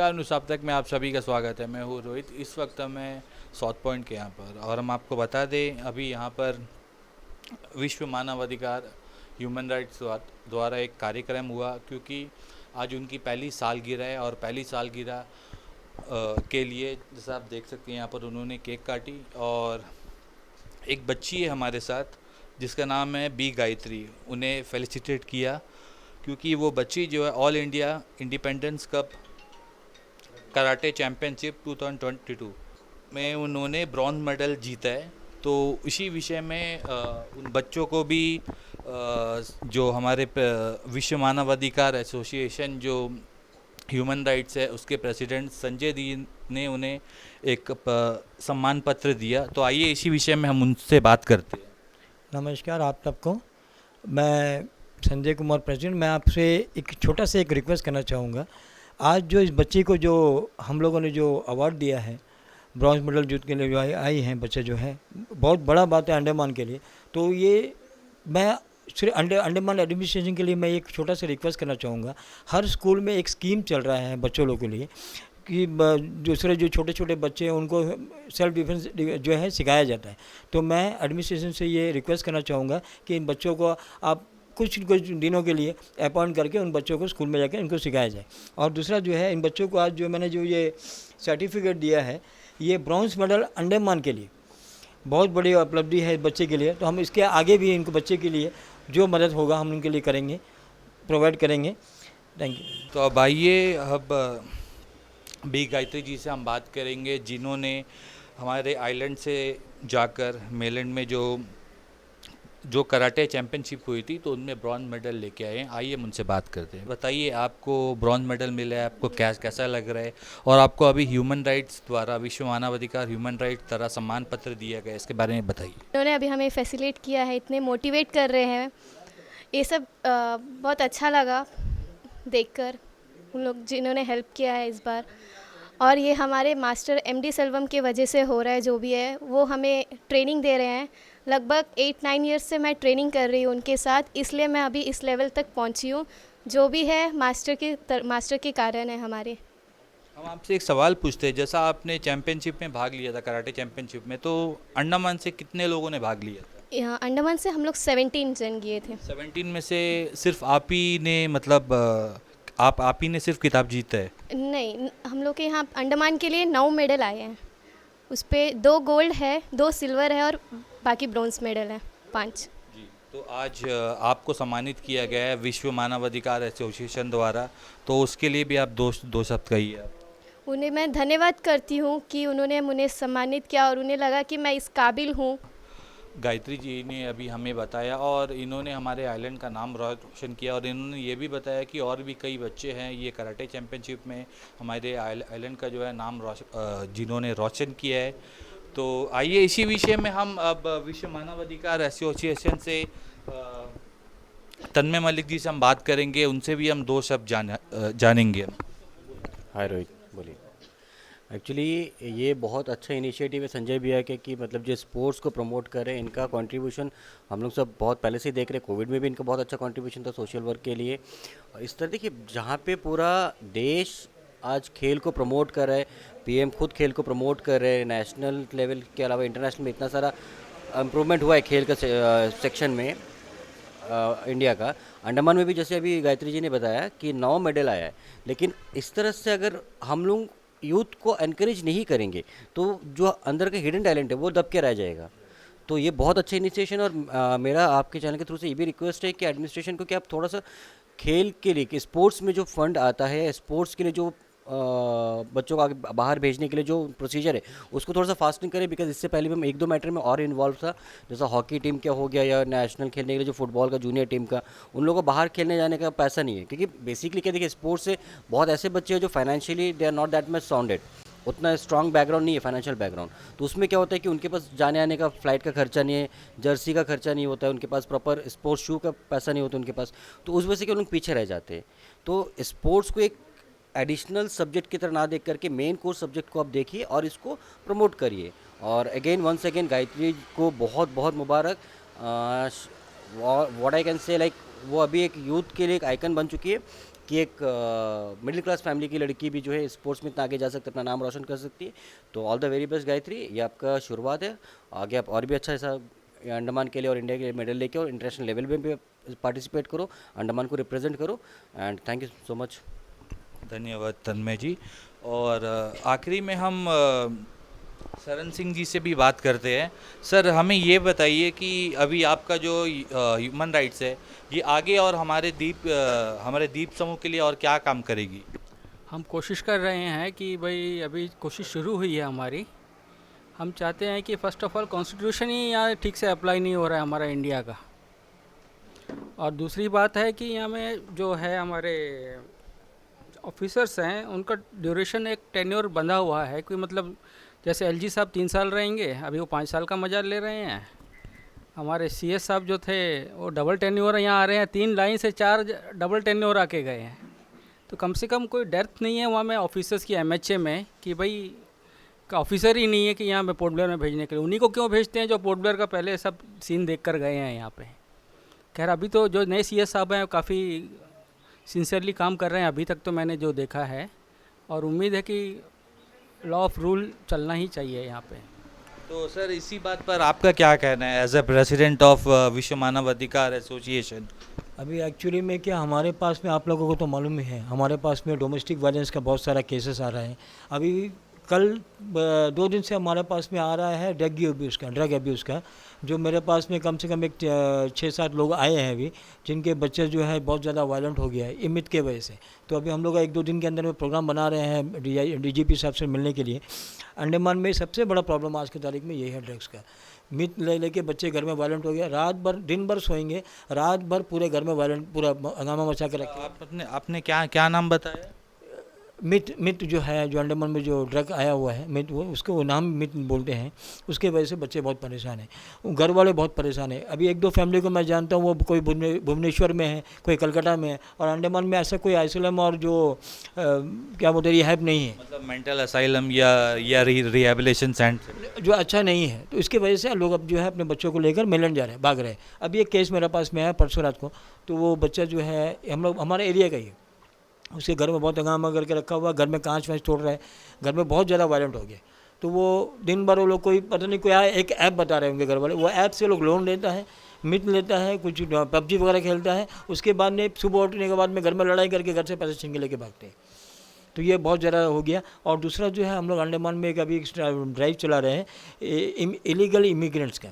नमस्कार, न्यूज़ अब तक में आप सभी का स्वागत है। मैं हूँ रोहित। इस वक्त मैं साउथ पॉइंट के यहाँ पर, और हम आपको बता दें अभी यहाँ पर विश्व मानवाधिकार ह्यूमन राइट्स द्वारा एक कार्यक्रम हुआ, क्योंकि आज उनकी पहली सालगिरह है। और पहली सालगिरह के लिए जैसा आप देख सकते हैं यहाँ पर उन्होंने केक काटी। और एक बच्ची है हमारे साथ जिसका नाम है बी गायत्री, उन्हें फेलिसिटेट किया, क्योंकि वो बच्ची जो है all India independence cup karate championship 2022 में उन्होंने ब्रॉन्ज मेडल जीता है। तो इसी विषय में उन बच्चों को भी जो हमारे विश्व मानवाधिकार एसोसिएशन जो ह्यूमन राइट्स है उसके प्रेसिडेंट संजय दी ने उन्हें एक सम्मान पत्र दिया। तो आइए इसी विषय में हम उनसे बात करते हैं। नमस्कार आप सबको। मैं संजय कुमार प्रेसिडेंट। मैं आपसे एक छोटा सा एक रिक्वेस्ट करना चाहूँगा। आज जो इस बच्चे को जो हम लोगों ने जो अवार्ड दिया है, ब्रॉन्ज मेडल जीत के लिए जो आई हैं बच्चे जो है, बहुत बड़ा बात है अंडमान के लिए। तो ये मैं सिर्फ अंडमान एडमिनिस्ट्रेशन के लिए मैं एक छोटा सा रिक्वेस्ट करना चाहूँगा। हर स्कूल में एक स्कीम चल रहा है बच्चों लोगों के लिए कि दूसरे जो छोटे छोटे बच्चे हैं उनको सेल्फ डिफेंस जो है सिखाया जाता है। तो मैं एडमिनिस्ट्रेशन से ये रिक्वेस्ट करना चाहूँगा कि इन बच्चों को आप कुछ दिनों के लिए अपॉइंट करके उन बच्चों को स्कूल में जाकर इनको सिखाया जाए। और दूसरा जो है, इन बच्चों को आज जो मैंने जो ये सर्टिफिकेट दिया है, ये ब्रॉन्ज मेडल अंडमान के लिए बहुत बड़ी उपलब्धि है इस बच्चे के लिए। तो हम इसके आगे भी इनको बच्चे के लिए जो मदद होगा हम उनके लिए करेंगे, प्रोवाइड करेंगे। Thank you. तो अब आइए अब बी गायत्री जी से हम बात करेंगे, जिन्होंने हमारे आइलैंड से जाकर मेलैंड में जो कराटे चैम्पियनशिप हुई थी तो उनमें ब्रॉन्ज मेडल लेके आए हैं। आइए हम उनसे बात करते हैं। बताइए, आपको ब्रॉन्ज मेडल मिला है, आपको कैसा लग रहा है, और आपको अभी ह्यूमन राइट्स द्वारा विश्व मानवाधिकार ह्यूमन राइट्स द्वारा सम्मान पत्र दिया गया, इसके बारे में बताइए। उन्होंने अभी हमें फैसिलिटेट किया है, इतने मोटिवेट कर रहे हैं, ये सब बहुत अच्छा लगा देखकर, उन लोग जिन्होंने हेल्प किया है इस बार। और ये हमारे मास्टर एमडी सेल्वम के वजह से हो रहा है। जो भी है वो हमें ट्रेनिंग दे रहे हैं। लगभग 8-9 ईयर्स से मैं ट्रेनिंग कर रही हूँ उनके साथ, इसलिए मैं अभी इस लेवल तक पहुँची हूँ। जो भी है मास्टर के कारण है हमारे। हम आपसे एक सवाल पूछते हैं, जैसा आपने चैम्पियनशिप में भाग लिया था कराटे चैम्पियनशिप में, तो अंडमान से कितने लोगों ने भाग लिया था? यहाँ अंडमान से हम लोग 17 जन गए थे। 17 में से सिर्फ आप ही ने, मतलब आप ही ने सिर्फ खिताब जीता है? नहीं, हम लोग के यहाँ अंडमान के लिए 9 मेडल आए हैं। उस पर 2 गोल्ड है, 2 सिल्वर है और बाकी ब्रॉन्ज मेडल है 5। जी, तो आज आपको सम्मानित किया गया है विश्व मानवाधिकार एसोसिएशन द्वारा, तो उसके लिए भी आप दो शब्द कहिए आप। उन्हें मैं धन्यवाद करती हूँ कि उन्होंने मुझे सम्मानित किया और उन्हें लगा कि मैं इस काबिल हूँ। गायत्री जी ने अभी हमें बताया, और इन्होंने हमारे आइलैंड का नाम रोशन किया, और इन्होंने ये भी बताया कि और भी कई बच्चे हैं ये कराटे चैम्पियनशिप में हमारे आइलैंड का जो है नाम जिन्होंने रोशन किया है। तो आइए इसी विषय में हम अब विश्व मानवाधिकार एसोसिएशन से तन्मय मलिक जी से हम बात करेंगे, उनसे भी हम 2 शब्द जानेंगे। हाय रोहित, बोलिए। एक्चुअली ये बहुत अच्छा इनिशिएटिव है संजय भैया के, कि मतलब जो स्पोर्ट्स को प्रमोट कर रहे हैं, इनका कंट्रीब्यूशन हम लोग सब बहुत पहले से ही देख रहे हैं। कोविड में भी इनका बहुत अच्छा कंट्रीब्यूशन था सोशल वर्क के लिए। इस तरह देखिए, जहाँ पे पूरा देश आज खेल को प्रमोट कर रहा है, पीएम खुद खेल को प्रमोट कर रहे हैं, नेशनल लेवल के अलावा इंटरनेशनल में इतना सारा इम्प्रूवमेंट हुआ है खेल का सेक्शन में इंडिया का। अंडमान में भी जैसे अभी गायत्री जी ने बताया कि 9 मेडल आया है। लेकिन इस तरह से अगर हम लोग यूथ को एनकरेज नहीं करेंगे तो जो अंदर का हिडन टैलेंट है वो दब के रह जाएगा। तो ये बहुत अच्छा इनिशिएशन। और मेरा आपके चैनल के थ्रू से ये भी रिक्वेस्ट है कि एडमिनिस्ट्रेशन को कि आप थोड़ा सा खेल के लिए, कि स्पोर्ट्स में जो फंड आता है, स्पोर्ट्स के लिए जो बच्चों को आगे बाहर भेजने के लिए जो प्रोसीजर है उसको थोड़ा सा फास्टिंग करें। बिकॉज इससे पहले भी मैं 1-2 मैटर में और इन्वॉल्व था, जैसा हॉकी टीम का हो गया या नेशनल खेलने के लिए जो फुटबॉल का जूनियर टीम का, उन लोगों को बाहर खेलने जाने का पैसा नहीं है। क्योंकि बेसिकली क्या देखिए, स्पोर्ट्स से बहुत ऐसे बच्चे हैं जो financially they are not that much sounded, उतना स्ट्रॉन्ग बैकग्राउंड नहीं है फाइनेंशियल बैकग्राउंड। तो उसमें क्या होता है कि उनके पास जाने आने का फ्लाइट का खर्चा नहीं है, जर्सी का खर्चा नहीं होता है, उनके पास प्रॉपर स्पोर्ट्स शू का पैसा नहीं होता उनके पास। तो उस वजह से कि लोग पीछे रह जाते हैं। तो स्पोर्ट्स को एक एडिशनल सब्जेक्ट की तरह ना देख करके मेन कोर्स सब्जेक्ट को आप देखिए और इसको प्रमोट करिए। और अगेन वंस अगेन गायत्री को बहुत बहुत मुबारक। What I can say, like वो अभी एक यूथ के लिए एक आइकन बन चुकी है। कि एक मिडिल क्लास फैमिली की लड़की भी जो है स्पोर्ट्स में इतना आगे जा सकती है, अपना नाम रोशन कर सकती है। तो all the very best Gayatri, ये आपका शुरुआत है, आगे आप और भी अच्छा ऐसा अंडमान के लिए और इंडिया के लिए मेडल लेके और इंटरनेशनल लेवल में भी पार्टिसिपेट करो, अंडमान को रिप्रेजेंट करो। And thank you so much. धन्यवाद तन्मय जी। और आखिरी में हम शरण सिंह जी से भी बात करते हैं। सर, हमें ये बताइए कि अभी आपका जो ह्यूमन राइट्स है, ये आगे और हमारे द्वीप समूह के लिए और क्या काम करेगी? हम कोशिश कर रहे हैं कि भाई अभी कोशिश शुरू हुई है हमारी। हम चाहते हैं कि फ़र्स्ट ऑफ ऑल कॉन्स्टिट्यूशन ही यहाँ ठीक से अप्लाई नहीं हो रहा है हमारा इंडिया का। और दूसरी बात है कि यहाँ में जो है हमारे ऑफिसर्स हैं, उनका ड्यूरेशन एक टेन्योर बंधा हुआ है। कोई मतलब जैसे एलजी साहब 3 साल रहेंगे, अभी वो 5 साल का मजा ले रहे हैं। हमारे सीएस साहब जो थे वो डबल टेन्योर यहाँ आ रहे हैं, 3 लाइन से 4 डबल टेन्योर आके गए हैं। तो कम से कम कोई डेप्थ नहीं है वहाँ में ऑफिसर्स की एमएचए में कि भाई का ऑफिसर ही नहीं है कि यहाँ पे पोर्ट ब्लेयर में भेजने के लिए। उन्हीं को क्यों भेजते हैं जो पोर्ट ब्लेयर का पहले सब सीन देख कर गए हैं यहाँ पे। खैर अभी तो जो नए सीएस साहब हैं काफ़ी सिंसियरली काम कर रहे हैं अभी तक तो मैंने जो देखा है, और उम्मीद है कि लॉ ऑफ रूल चलना ही चाहिए यहाँ पे। तो सर, इसी बात पर आपका क्या कहना है एज ए प्रेसिडेंट ऑफ विश्व मानव अधिकार एसोसिएशन? अभी एक्चुअली में क्या, हमारे पास में आप लोगों को तो मालूम ही है, हमारे पास में डोमेस्टिक वायलेंस का बहुत सारा केसेस आ रहा है। अभी कल 2 दिन से हमारे पास में आ रहा है ड्रग अब्यूज़ का, जो मेरे पास में कम से कम एक 6-7 लोग आए हैं अभी, जिनके बच्चे जो है बहुत ज़्यादा वायलेंट हो गया है इमित के वजह से। तो अभी हम लोग 1-2 दिन के अंदर में प्रोग्राम बना रहे हैं डीजीपी साहब से मिलने के लिए। अंडमान में सबसे बड़ा प्रॉब्लम आज की तारीख में यही है ड्रग्स का। मित लेके बच्चे घर में वायलेंट हो गया, रात भर दिन भर सोएंगे, रात भर पूरे घर में वायलेंट पूरा हंगामा मचा के रखे। आपने क्या नाम बताया? मित जो है, जो अंडमान में जो ड्रग आया हुआ है मित, वो उसको नाम मित बोलते हैं। उसके वजह से बच्चे बहुत परेशान हैं, घर वाले बहुत परेशान हैं। अभी 1-2 फैमिली को मैं जानता हूँ, वो कोई भुवनेश्वर में है, कोई कलकत्ता में है, और अंडमान में ऐसा कोई आइसोलम और जो क्या बोलते हैं रिहैब नहीं है, मतलब मेंटल असाइलम या रिहैबिलिटेशन सेंटर जो अच्छा नहीं है। तो इसकी वजह से लोग अब जो है अपने बच्चों को लेकर मिलन जा रहे हैं, भाग रहे हैं। अभी एक केस मेरे पास में आया परसों रात को, तो वो बच्चा जो है हमारे एरिया का ही है, उसके घर में बहुत हंगामा करके रखा हुआ, घर में कांच वाँच तोड़ रहा है, घर में बहुत ज़्यादा वायलेंट हो गया। तो वो दिन भर वो लोग कोई पता नहीं कोई एक ऐप बता रहे होंगे घर वाले, वो ऐप से लोग लोन लेता है, मिट लेता है, कुछ पबजी वगैरह खेलता है, उसके बाद में सुबह उठने के बाद में घर में लड़ाई करके घर से पैसे छीन के लेके भागते हैं। तो ये बहुत ज़्यादा हो गया। और दूसरा जो है, हम लोग अंडमान में एक अभी ड्राइव चला रहे हैं इलीगल इमिग्रेंट्स का।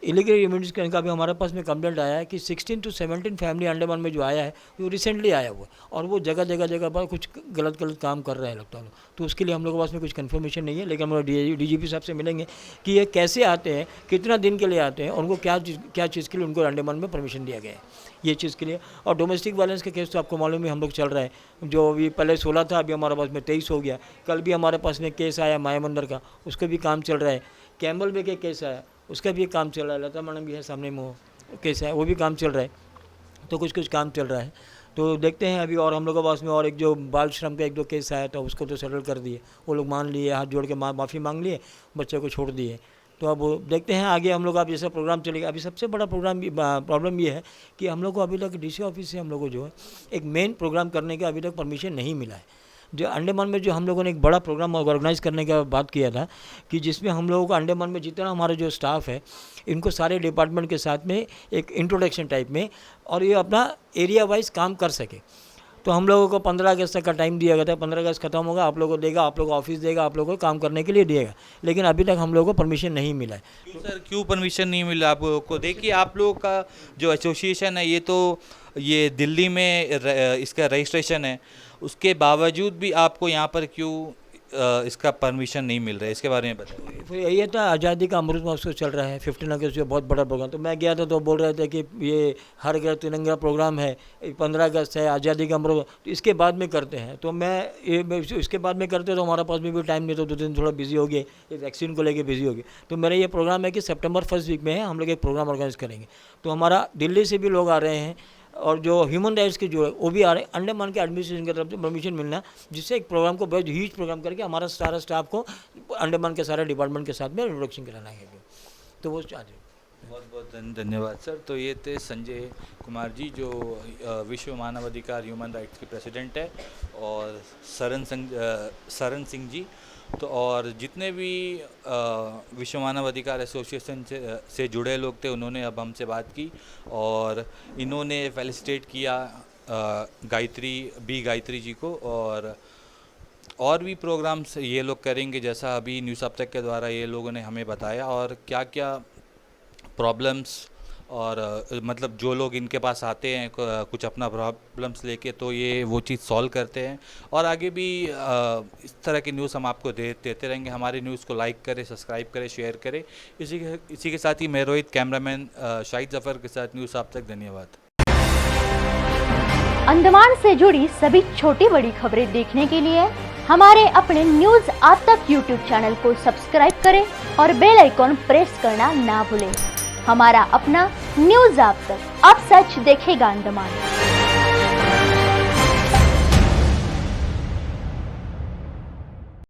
इलीगल इमिग्रेंट्स का भी हमारे पास में कंप्लेंट आया है कि 16 to 17 फैमिली अंडमान में जो आया है वो रिसेंटली आया हुआ है, और वो जगह पर कुछ गलत काम कर रहे हैं लगता है। तो उसके लिए हम लोगों के पास में कुछ कंफर्मेशन नहीं है, लेकिन हम लोग डीजीपी साहब से मिलेंगे कि ये कैसे आते हैं, कितना दिन के लिए आते हैं, उनको क्या चीज़ के लिए उनको अंडमान में परमिशन दिया गया है, ये चीज़ के लिए। और डोमेस्टिक वायलेंस का केस तो आपको मालूम है हम लोग चल रहा है, जो अभी पहले 16 था, अभी हमारे पास में 23 हो गया। कल भी हमारे पास में केस आया मायाबंदर का, उसका भी काम चल रहा है। कैम्बल में के केस आया, उसका भी काम चल रहा है। लता मैडम भी है सामने में, वो केस है, वो भी काम चल रहा है। तो कुछ काम चल रहा है, तो देखते हैं अभी। और हम लोग के पास में और एक जो बाल श्रम का 1-2 केस आया था, उसको तो सेटल कर दिए, वो लोग मान लिए, हाथ जोड़ के माफ़ी मांग लिए, बच्चे को छोड़ दिए। तो अब देखते हैं आगे हम लोग, अब जैसा प्रोग्राम चलेगा। अभी सबसे बड़ा प्रॉब्लम ये है कि हम लोग को अभी तक डीसी ऑफिस से हम लोग को जो है एक मेन प्रोग्राम करने का अभी तक परमिशन नहीं मिला है। जो अंडमान में जो हम लोगों ने एक बड़ा प्रोग्राम ऑर्गेनाइज़ करने का बात किया था, कि जिसमें हम लोगों को अंडमान में जितना हमारा जो स्टाफ है, इनको सारे डिपार्टमेंट के साथ में एक इंट्रोडक्शन टाइप में, और ये अपना एरिया वाइज काम कर सके। तो हम लोगों को 15 अगस्त तक का टाइम दिया गया था। 15 अगस्त खत्म होगा, आप लोगों को देगा, आप लोगों को ऑफिस देगा, आप लोगों को काम करने के लिए देगा, लेकिन अभी तक हम लोगों को परमिशन नहीं मिला है। क्यों सर, क्यों परमिशन नहीं मिला आपको? देखिए, आप लोगों का जो एसोसिएशन है, ये दिल्ली में इसका रजिस्ट्रेशन है, उसके बावजूद भी आपको यहाँ पर क्यों इसका परमिशन नहीं मिल रहा है? इसके बारे में बताइए। फिर ये था, आज़ादी का अमृत महोत्सव चल रहा है, 15 अगस्त जो बहुत बड़ा प्रोग्राम। तो मैं गया था, तो बोल रहे थे कि ये हर घर तिरंगा प्रोग्राम है, 15 अगस्त है, आज़ादी का अमृत, तो इसके बाद में करते हैं। तो इसके बाद में करते तो हमारा पास में भी टाइम नहीं, तो 2 दिन थोड़ा बिजी हो गए, ये वैक्सीन को लेके बिजी हो गए। तो मेरा ये प्रोग्राम है कि सितंबर 1st वीक में है, हम लोग एक प्रोग्राम ऑर्गेनाइज करेंगे। तो हमारा दिल्ली से भी लोग आ रहे हैं, और जो ह्यूमन राइट्स के जो है वो भी आ रहे हैं। अंडमान के एडमिनिस्ट्रेशन की तरफ से परमिशन मिलना, जिससे एक प्रोग्राम को बहुत ह्यूज प्रोग्राम करके हमारा सारा स्टाफ को अंडमान के सारे डिपार्टमेंट के साथ में इंट्रोडक्शन कराना है, तो वो चाहते हैं। बहुत बहुत धन्यवाद सर। तो ये थे संजय कुमार जी जो विश्व मानवाधिकार ह्यूमन राइट्स के प्रेसिडेंट है, और सरन सिंह जी। तो और जितने भी विश्व मानवाधिकार एसोसिएशन से जुड़े लोग थे उन्होंने अब हमसे बात की, और इन्होंने फेलिसिटेट किया गायत्री जी को। और भी प्रोग्राम्स ये लोग करेंगे, जैसा अभी न्यूज़ अब तक के द्वारा ये लोगों ने हमें बताया, और क्या क्या प्रॉब्लम्स और मतलब जो लोग इनके पास आते हैं कुछ अपना प्रॉब्लम्स लेके, तो ये वो चीज़ सॉल्व करते हैं। और आगे भी इस तरह की न्यूज़ हम आपको देते रहेंगे। हमारी न्यूज़ को लाइक करें, सब्सक्राइब करें, शेयर करें। इसी के साथ ही मैं रोहित, कैमरामैन शाहिद जफ़र के साथ न्यूज़ अब तक। धन्यवाद। अंडमान से जुड़ी सभी छोटी बड़ी खबरें देखने के लिए हमारे अपने न्यूज आज तक यूट्यूब चैनल को सब्सक्राइब करें और बेल आइकॉन प्रेस करना ना भूलें। हमारा अपना न्यूज आज तक, अब सच देखेगा अंडमान।